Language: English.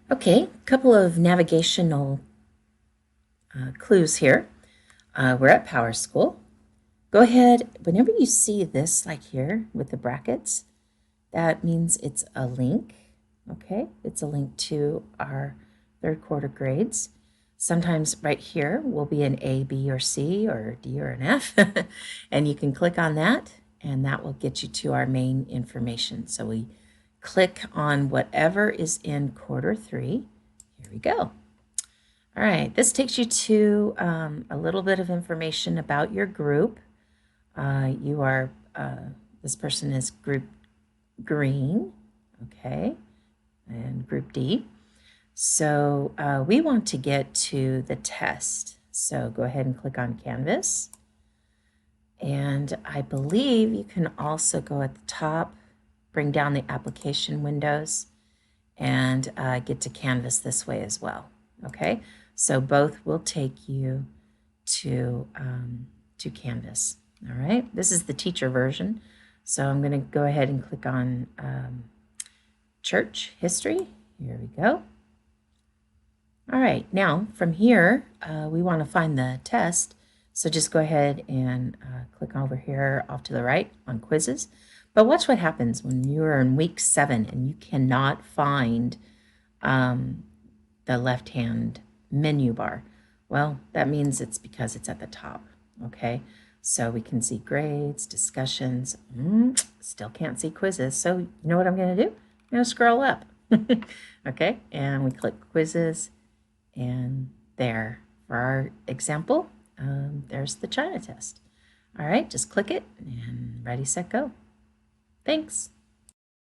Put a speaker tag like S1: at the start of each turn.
S1: Okay, a couple of navigational clues here. We're at Power School. Go ahead, whenever you see this like here with the brackets, that means it's a link, okay? It's a link to our third quarter grades. Sometimes right here will be an A, B, or C, or D, or an F, and you can click on that, and that will get you to our main information. So we click on whatever is in quarter 3. Here we go. All right, this takes you to a little bit of information about your group. This person is group green, okay, and group D. So we want to get to the test. So go ahead and click on Canvas. And I believe you can also go at the top, bring down the application windows, and get to Canvas this way as well. Okay, so both will take you to Canvas. All right, this is the teacher version. So I'm going to go ahead and click on church history. Here we go. All right, now from here, we want to find the test. So just go ahead and click over here off to the right on quizzes. But watch what happens when you're in week 7 and you cannot find the left-hand menu bar. Well, that means it's because it's at the top, okay? So we can see grades, discussions, still can't see quizzes. So you know what I'm gonna do? I'm gonna scroll up, okay? And we click quizzes, and there, for our example, there's the China test. All right, just click it and ready, set, go. Thanks.